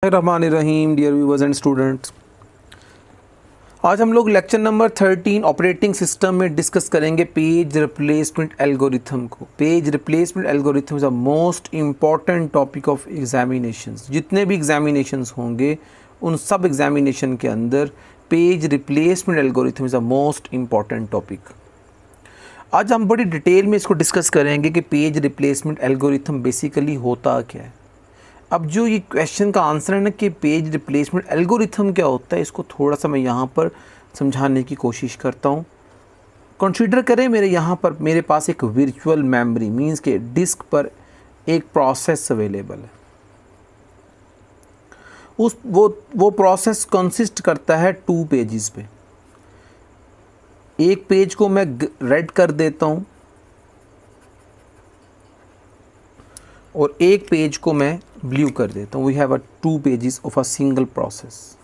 Rahim dear viewers and students, आज हम लोग लेक्चर नंबर 13 ऑपरेटिंग सिस्टम में डिस्कस करेंगे पेज रिप्लेसमेंट एल्गोरिथम को। Page replacement algorithm is a most important topic of examinations. जितने भी एग्जामिनेशंस होंगे उन सब एग्जामिनेशन के अंदर page replacement algorithm is a most important topic. आज हम बड़ी डिटेल में इसको डिस्कस करेंगे कि पेज रिप्लेसमेंट एल्गोरिथम बेसिकली होता क्या है। अब जो ये क्वेश्चन का आंसर है ना कि पेज रिप्लेसमेंट एल्गोरिथम क्या होता है, इसको थोड़ा सा मैं यहाँ पर समझाने की कोशिश करता हूँ। कंसीडर करें मेरे पास एक वर्चुअल मेमोरी मींस के डिस्क पर एक प्रोसेस अवेलेबल है। वो प्रोसेस कंसिस्ट करता है 2 पेजेस पे। एक पेज को मैं रेड कर देता हूँ और एक पेज को मैं ब्लू कर देता हूँ। We have 2 pages of a single process.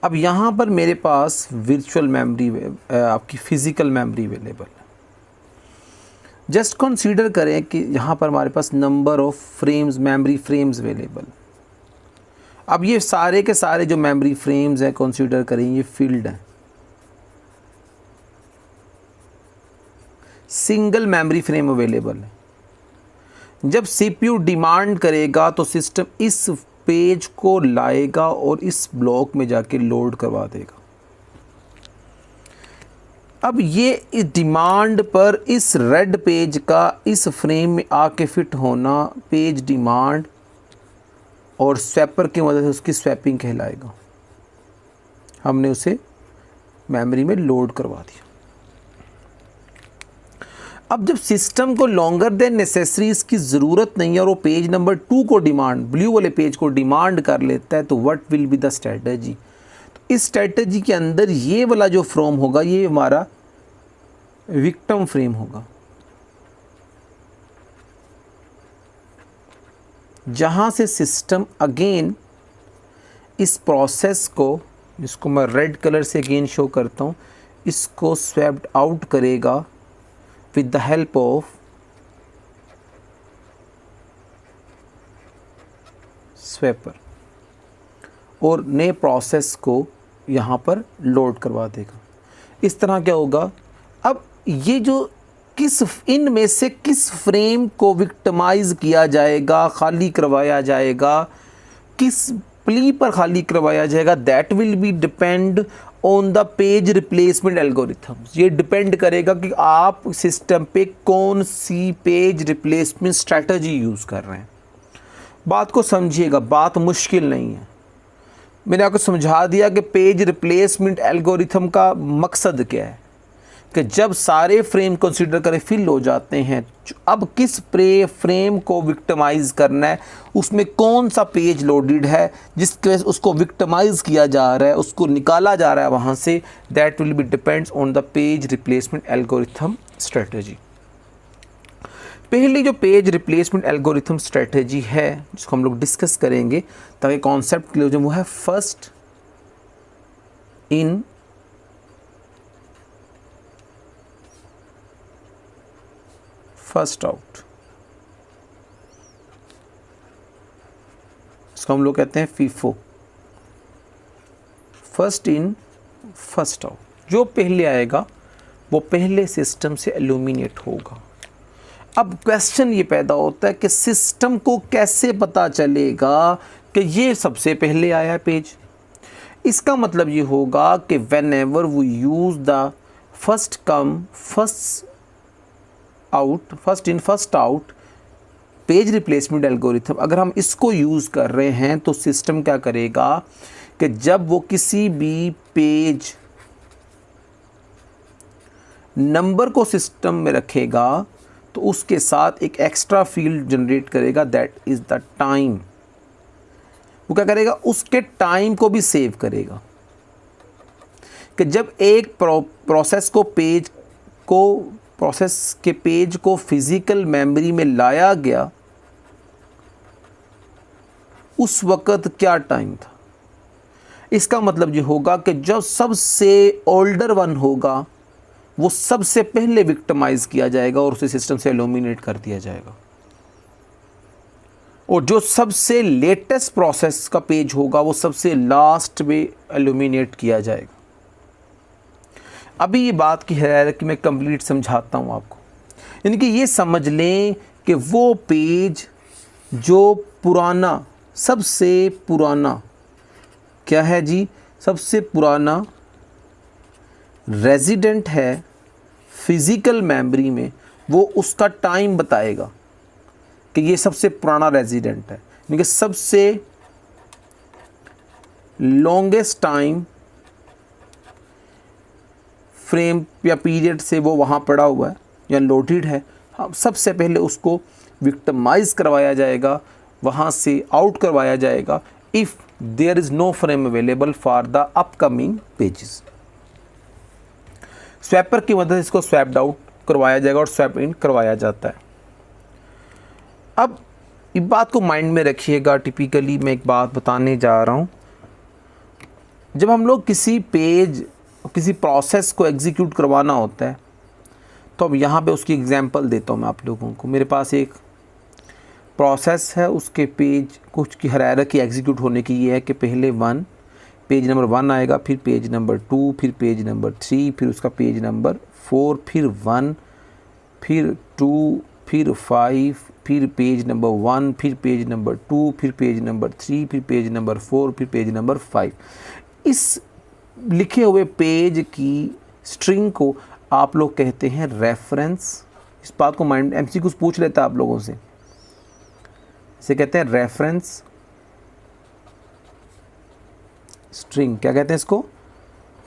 अब यहाँ पर मेरे पास वर्चुअल मेमोरी आपकी फिजिकल मेमोरी अवेलेबल है। जस्ट कंसीडर करें कि यहाँ पर हमारे पास number of frames memory frames available. अब ये सारे के सारे जो मेमोरी फ्रेम्स हैं कंसीडर करें ये फील्ड हैं। सिंगल मेमोरी फ्रेम अवेलेबल है। जब सीपीयू डिमांड करेगा तो सिस्टम इस पेज को लाएगा और इस ब्लॉक में जाके लोड करवा देगा। अब ये इस डिमांड पर इस रेड पेज का इस फ्रेम में आके फिट होना पेज डिमांड और स्वैपर की मदद से उसकी स्वैपिंग कहलाएगा। हमने उसे मेमोरी में लोड करवा दिया। अब जब सिस्टम को लॉन्गर देन नेसेसरी इसकी ज़रूरत नहीं है और वो पेज नंबर 2 को डिमांड ब्लू वाले पेज को डिमांड कर लेता है तो what will be the strategy. तो इस स्ट्रेटजी के अंदर ये वाला जो फ्रेम होगा ये हमारा विक्टिम फ्रेम होगा, जहाँ से सिस्टम अगेन इस प्रोसेस को, जिसको मैं रेड कलर से अगेन शो करता हूँ, इसको स्वैप्ड आउट करेगा with the help of swapper और नए प्रोसेस को यहाँ पर लोड करवा देगा। इस तरह क्या होगा, अब ये जो इनमें से किस फ्रेम को विक्टिमाइज किया जाएगा, खाली करवाया जाएगा, किस प्ली पर खाली करवाया जाएगा, that will be depend on the page replacement algorithms. ये डिपेंड करेगा कि आप सिस्टम पे कौन सी पेज रिप्लेसमेंट स्ट्रैटेजी यूज़ कर रहे हैं। बात को समझिएगा, बात मुश्किल नहीं है। मैंने आपको समझा दिया कि पेज रिप्लेसमेंट एल्गोरिथम का मकसद क्या है कि जब सारे फ्रेम कंसीडर करें फिल हो जाते हैं, अब किस फ्रेम को विक्टिमाइज करना है, उसमें कौन सा पेज लोडेड है जिसके वजह से उसको विक्टिमाइज किया जा रहा है, उसको निकाला जा रहा है वहाँ से, that will be depends on the page replacement algorithm strategy. पहली जो पेज रिप्लेसमेंट एल्गोरिथम स्ट्रेटजी है जिसको हम लोग डिस्कस करेंगे ताकि कॉन्सेप्ट क्लियर हो, वो है फर्स्ट इन फर्स्ट आउट। इसको हम लोग कहते हैं FIFO, first in first out. जो पहले आएगा वो पहले सिस्टम से एल्यूमिनेट होगा। अब क्वेश्चन ये पैदा होता है कि सिस्टम को कैसे पता चलेगा कि ये सबसे पहले आया है पेज। इसका मतलब ये होगा कि whenever we use the first come first out, first in first out page replacement algorithm, अगर हम इसको यूज़ कर रहे हैं तो सिस्टम क्या करेगा कि जब वो किसी भी पेज नंबर को सिस्टम में रखेगा तो उसके साथ एक एक्स्ट्रा फील्ड जनरेट करेगा, दैट इज़ द टाइम। वो क्या करेगा, उसके टाइम को भी सेव करेगा कि जब एक प्रोसेस के पेज को फिज़िकल मेमोरी में लाया गया उस वक़्त क्या टाइम था। इसका मतलब ये होगा कि जो सबसे ओल्डर वन होगा वो सबसे पहले विक्टिमाइज़ किया जाएगा और उसे सिस्टम से एलिमिनेट कर दिया जाएगा। और जो सबसे लेटेस्ट प्रोसेस का पेज होगा वो सबसे लास्ट में एल्यूमिनेट किया जाएगा। अभी ये बात की हायरार्की मैं कंप्लीट समझाता हूँ आपको। यानी कि ये समझ लें कि वो पेज जो पुराना, सबसे पुराना क्या है जी, सबसे पुराना रेजिडेंट है फिज़िकल मेमोरी में, वो उसका टाइम बताएगा कि ये सबसे पुराना रेजिडेंट है। यानी कि सबसे लॉन्गेस्ट टाइम फ्रेम या पीरियड से वो वहाँ पड़ा हुआ है या लोडेड है। हाँ, सबसे पहले उसको विक्टिमाइज करवाया जाएगा, वहाँ से आउट करवाया जाएगा if there is no frame available for the upcoming pages. Swapper की मदद से इसको स्वैप्ड आउट करवाया जाएगा और स्वैप इन करवाया जाता है। अब इस बात को माइंड में रखिएगा। टिपिकली मैं एक बात बताने जा रहा हूँ, जब हम लोग किसी पेज, किसी प्रोसेस को एग्जीक्यूट करवाना होता है, तो अब यहाँ पे उसकी एग्जांपल देता हूँ मैं आप लोगों को। मेरे पास एक प्रोसेस है, उसके पेज कुछ की हायरार्की एग्जीक्यूट होने की ये है कि पहले पेज नंबर 1 आएगा, फिर पेज नंबर 2, फिर पेज नंबर 3, फिर उसका पेज नंबर 4, फिर 1, फिर 2, फिर 5, फिर पेज नंबर 1, फिर पेज नंबर 2, फिर पेज नंबर 3, फिर पेज नंबर 4, फिर पेज नंबर 5। इस लिखे हुए पेज की स्ट्रिंग को आप लोग कहते हैं रेफरेंस। इस बात को माइंड एमसीक्यूज पूछ लेता है आप लोगों से, इसे कहते हैं रेफरेंस स्ट्रिंग। क्या कहते हैं इसको?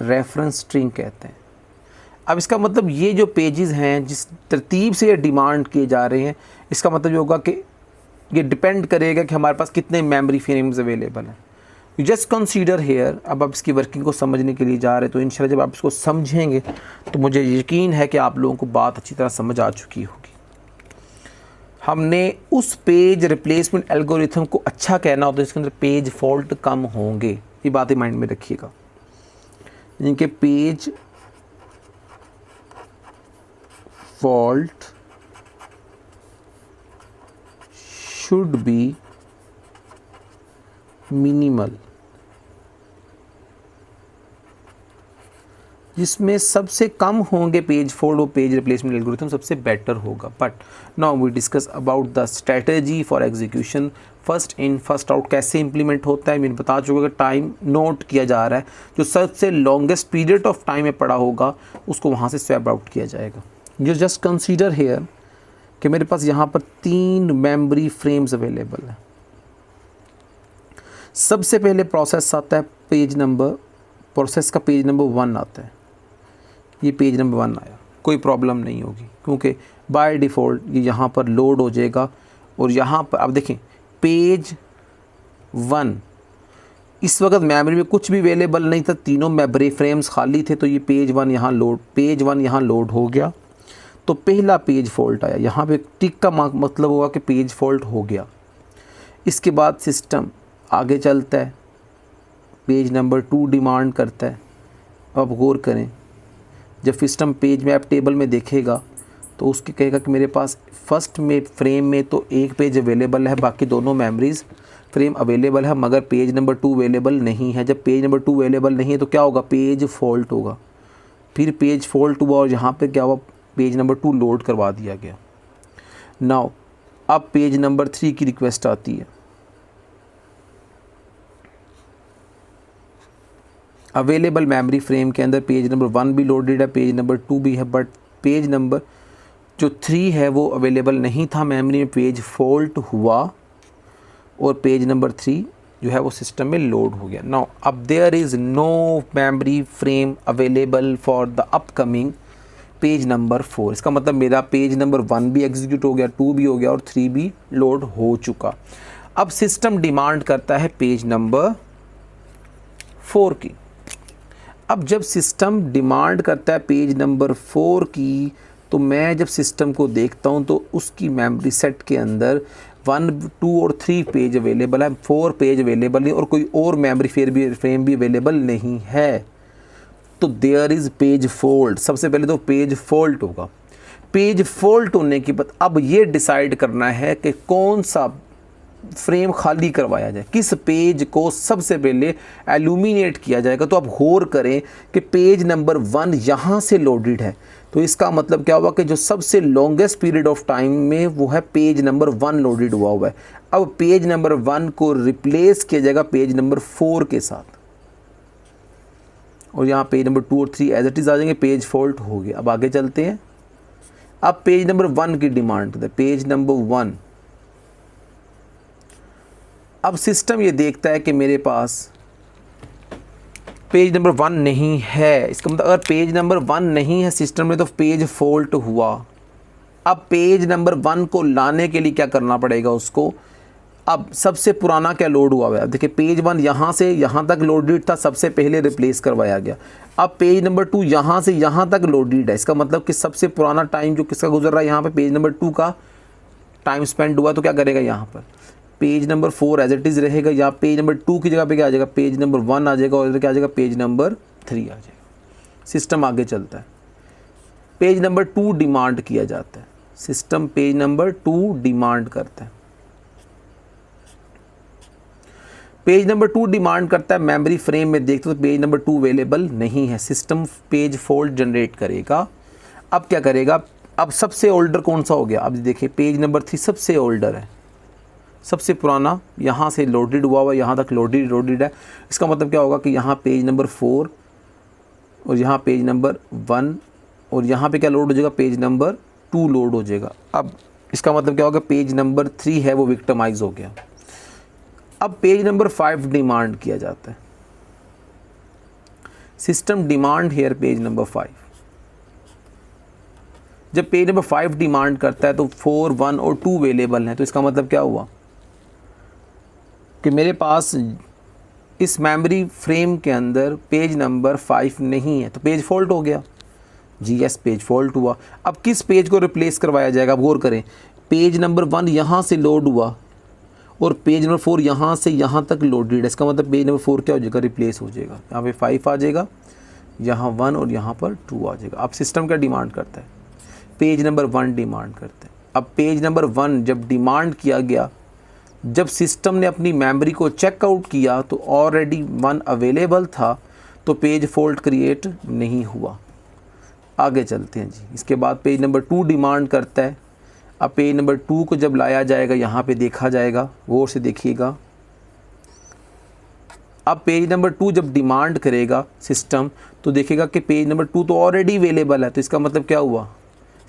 रेफरेंस स्ट्रिंग कहते हैं। अब इसका मतलब ये जो पेजेस हैं जिस तरतीब से ये डिमांड किए जा रहे हैं, इसका मतलब ये होगा कि ये डिपेंड करेगा कि हमारे पास कितने मेमोरी फ्रेम्स अवेलेबल हैं। You just consider here. अब आप इसकी वर्किंग को समझने के लिए जा रहे हैं, तो इंशाल्लाह जब आप इसको समझेंगे तो मुझे यकीन है कि आप लोगों को बात अच्छी तरह समझ आ चुकी होगी। हमने उस पेज रिप्लेसमेंट एल्गोरिथम को अच्छा कहना होता है इसके अंदर पेज फॉल्ट कम होंगे। ये बातें माइंड में रखिएगा। जिनके page fault should be minimal, जिसमें सबसे कम होंगे पेज फॉल्ट, वो पेज रिप्लेसमेंट एल्गोरिथम सबसे बेटर होगा। But now we discuss about the strategy for execution. First in first out कैसे इंप्लीमेंट होता है, मैंने बता चुका कि टाइम नोट किया जा रहा है, जो सबसे लॉन्गेस्ट पीरियड ऑफ टाइम में पड़ा होगा उसको वहाँ से स्वैप आउट किया जाएगा। यू जस्ट कंसीडर हेयर कि मेरे पास यहाँ पर 3 मेमोरी फ्रेम्स अवेलेबल है। सबसे पहले प्रोसेस आता है पेज नंबर, प्रोसेस का पेज नंबर 1 आता है। ये पेज नंबर 1 आया, कोई प्रॉब्लम नहीं होगी क्योंकि बाय डिफ़ॉल्ट ये यहाँ पर लोड हो जाएगा। और यहाँ पर आप देखें पेज 1 इस वक्त मेमोरी में कुछ भी अवेलेबल नहीं था, तीनों मेमोरी फ्रेम्स खाली थे, तो ये पेज 1 यहाँ लोड हो गया। तो पहला पेज फॉल्ट आया, यहाँ पे टिक का मतलब हुआ कि पेज फॉल्ट हो गया। इसके बाद सिस्टम आगे चलता है, पेज नंबर 2 डिमांड करता है। अब गौर करें, जब सिस्टम पेज मैप टेबल में देखेगा तो उसके कहेगा कि मेरे पास फर्स्ट में फ्रेम में तो एक पेज अवेलेबल है, बाकी दोनों मेमोरीज फ्रेम अवेलेबल है, मगर पेज नंबर 2 अवेलेबल नहीं है। जब पेज नंबर 2 अवेलेबल नहीं है तो क्या होगा? पेज फॉल्ट होगा। फिर पेज फॉल्ट हुआ और यहाँ पे क्या हुआ? पेज नंबर 2 लोड करवा दिया गया। नाउ अब पेज नंबर 3 की रिक्वेस्ट आती है। अवेलेबल मेमोरी फ्रेम के अंदर पेज नंबर 1 भी लोडेड है, पेज नंबर 2 भी है, बट पेज नंबर जो 3 है वो अवेलेबल नहीं था मेमोरी में। पेज फॉल्ट हुआ और पेज नंबर 3 जो है वो सिस्टम में लोड हो गया। नाउ अब there is no memory frame available for the upcoming page number 4। इसका मतलब मेरा पेज नंबर 1 भी एग्जीक्यूट हो गया, 2 भी हो गया और 3 भी लोड हो चुका। अब सिस्टम डिमांड करता है पेज नंबर 4 की। अब जब सिस्टम डिमांड करता है पेज नंबर 4 की, तो मैं जब सिस्टम को देखता हूं तो उसकी मेमोरी सेट के अंदर 1, 2 और 3 पेज अवेलेबल है, 4 पेज अवेलेबल नहीं और कोई और मेमोरी फ्रेम भी अवेलेबल नहीं है। तो देयर इज़ पेज फॉल्ट। सबसे पहले तो पेज फॉल्ट होगा। पेज फॉल्ट होने के बाद अब ये डिसाइड करना है कि कौन सा फ्रेम खाली करवाया जाए, किस पेज को सबसे पहले एल्यूमिनेट किया जाएगा। तो आप गौर करें कि पेज नंबर 1 यहाँ से लोडेड है, तो इसका मतलब क्या हुआ कि जो सबसे लॉन्गेस्ट पीरियड ऑफ टाइम में वो है पेज नंबर 1 लोडेड हुआ है। अब पेज नंबर 1 को रिप्लेस किया जाएगा पेज नंबर 4 के साथ, और यहाँ पेज नंबर 2 और 3 एज इट इज़ आ जाएंगे, पेज फॉल्ट हो गया। अब आगे चलते हैं। अब पेज नंबर 1 की डिमांड करते हैं, पेज नंबर 1। अब सिस्टम ये देखता है कि मेरे पास पेज नंबर 1 नहीं है, इसका मतलब अगर पेज नंबर 1 नहीं है सिस्टम में तो पेज फॉल्ट हुआ। अब पेज नंबर 1 को लाने के लिए क्या करना पड़ेगा उसको, अब सबसे पुराना क्या लोड हुआ है। अब देखिए पेज 1 यहाँ से यहाँ तक लोडेड था, सबसे पहले रिप्लेस करवाया गया। अब पेज नंबर 2 यहाँ से यहाँ तक लोडेड है, इसका मतलब कि सबसे पुराना टाइम जो किसका गुजर रहा है, यहाँ पे पेज नंबर 2 का टाइम स्पेंड हुआ। तो क्या करेगा, यहाँ पर page number 4 as it is रहेगा, या पेज नंबर 2 की जगह पे क्या आ जाएगा, पेज नंबर 1 आ जाएगा, और इधर क्या आ जाएगा, पेज नंबर 3 आ जाएगा। सिस्टम आगे चलता है। पेज नंबर 2 डिमांड किया जाता है, सिस्टम पेज नंबर 2 डिमांड करता है। पेज नंबर 2 डिमांड करता है, मेमोरी फ्रेम में देखते हो तो पेज नंबर 2 अवेलेबल नहीं है, सिस्टम पेज फॉल्ट जनरेट करेगा। अब क्या करेगा, अब सबसे ओल्डर कौन सा हो गया, अब देखिए पेज नंबर 3 सबसे ओल्डर है, सबसे पुराना, यहाँ से लोडेड हुआ यहाँ तक लोडेड है। इसका मतलब क्या होगा कि यहाँ पेज नंबर 4 और यहाँ पेज नंबर 1 और यहाँ पे क्या लोड हो जाएगा, पेज नंबर 2 लोड हो जाएगा। अब इसका मतलब क्या होगा, पेज नंबर 3 है वो विक्टिमाइज हो गया। अब पेज नंबर 5 डिमांड किया जाता है, system demand here page number 5। जब पेज नंबर 5 डिमांड करता है तो 4, 1 और 2 अवेलेबल हैं, तो इसका मतलब क्या हुआ कि मेरे पास इस मेमोरी फ्रेम के अंदर पेज नंबर 5 नहीं है, तो पेज फॉल्ट हो गया। जी यस, पेज फॉल्ट हुआ। अब किस पेज को रिप्लेस करवाया जाएगा, अब गौर करें, पेज नंबर 1 यहाँ से लोड हुआ और पेज नंबर 4 यहाँ से यहाँ तक लोडेड है, इसका मतलब पेज नंबर 4 क्या हो जाएगा, रिप्लेस हो जाएगा। यहाँ पे 5 आ जाएगा, यहाँ 1 और यहाँ पर 2 आ जाएगा। अब सिस्टम क्या डिमांड करता है, पेज नंबर 1 डिमांड करते हैं। अब पेज नंबर 1 जब डिमांड किया गया, जब सिस्टम ने अपनी मेमोरी को चेकआउट किया तो ऑलरेडी 1 अवेलेबल था, तो पेज फॉल्ट क्रिएट नहीं हुआ। आगे चलते हैं जी। इसके बाद पेज नंबर 2 डिमांड करता है। अब पेज नंबर 2 को जब लाया जाएगा, यहाँ पे देखा जाएगा, गौर से देखिएगा। अब पेज नंबर 2 जब डिमांड करेगा सिस्टम, तो देखेगा कि पेज नंबर 2 तो ऑलरेडी अवेलेबल है, तो इसका मतलब क्या हुआ,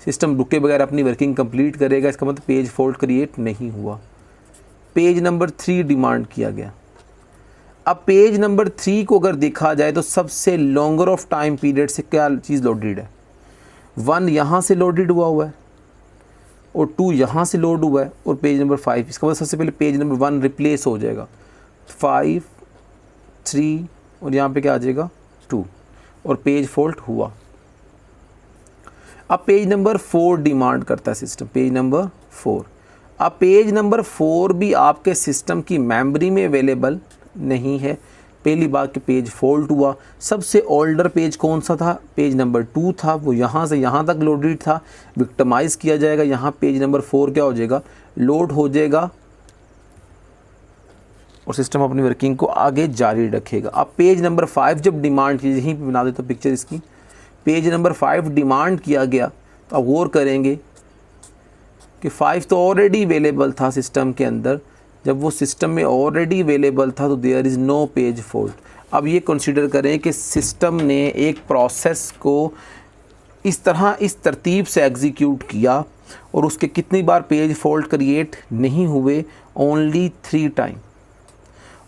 सिस्टम रुके बगैर अपनी वर्किंग कंप्लीट करेगा, इसका मतलब पेज फॉल्ट क्रिएट नहीं हुआ। पेज नंबर 3 डिमांड किया गया। अब पेज नंबर 3 को अगर देखा जाए तो सबसे लॉन्गर ऑफ टाइम पीरियड से क्या चीज़ लोडेड है, 1 यहाँ से लोडेड हुआ है और 2 यहाँ से लोड हुआ है और पेज नंबर 5, इसका मतलब सबसे पहले पेज नंबर 1 रिप्लेस हो जाएगा, 5, 3 और यहाँ पे क्या आ जाएगा 2, और पेज फॉल्ट हुआ। अब पेज नंबर 4 डिमांड करता है सिस्टम, पेज नंबर 4। अब पेज नंबर 4 भी आपके सिस्टम की मेमोरी में अवेलेबल नहीं है। पहली बात कि पेज फॉल्ट हुआ। सबसे ओल्डर पेज कौन सा था, पेज नंबर 2 था, वो यहाँ से यहाँ तक लोडेड था, विक्टिमाइज़ किया जाएगा। यहाँ पेज नंबर 4 क्या हो जाएगा, लोड हो जाएगा और सिस्टम अपनी वर्किंग को आगे जारी रखेगा। अब पेज नंबर 5 जब डिमांड की, यहीं पे बना देता पिक्चर इसकी, पेज नंबर 5 डिमांड किया गया, तो अब गौर करेंगे कि 5 तो ऑलरेडी अवेलेबल था सिस्टम के अंदर। जब वो सिस्टम में ऑलरेडी अवेलेबल था तो there is no page fault. अब ये कंसीडर करें कि सिस्टम ने एक प्रोसेस को इस तरह इस तरतीब से एग्जीक्यूट किया और उसके कितनी बार पेज फॉल्ट क्रिएट नहीं हुए, ओनली 3 टाइम,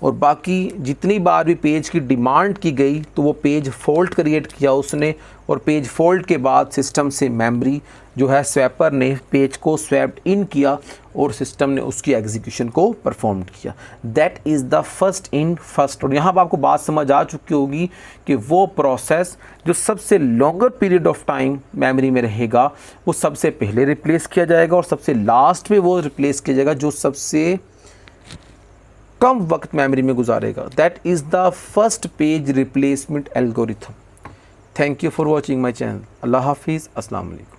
और बाकी जितनी बार भी पेज की डिमांड की गई तो वो पेज फॉल्ट क्रिएट किया उसने, और पेज फॉल्ट के बाद सिस्टम से मेमोरी जो है स्वैपर ने पेज को स्वैप्ड इन किया और सिस्टम ने उसकी एग्जीक्यूशन को परफॉर्म किया। That is the first in first. और यहाँ पर आपको बात समझ आ चुकी होगी कि वो प्रोसेस जो सबसे longer period of time memory में रहेगा वो सबसे पहले रिप्लेस किया जाएगा और सबसे लास्ट में वो रिप्लेस किया जाएगा जो सबसे कम वक्त मेमोरी में गुजारेगा। That is the first page replacement algorithm. Thank you for watching my channel. अल्लाह हाफिज़। अस्सलाम वालेकुम।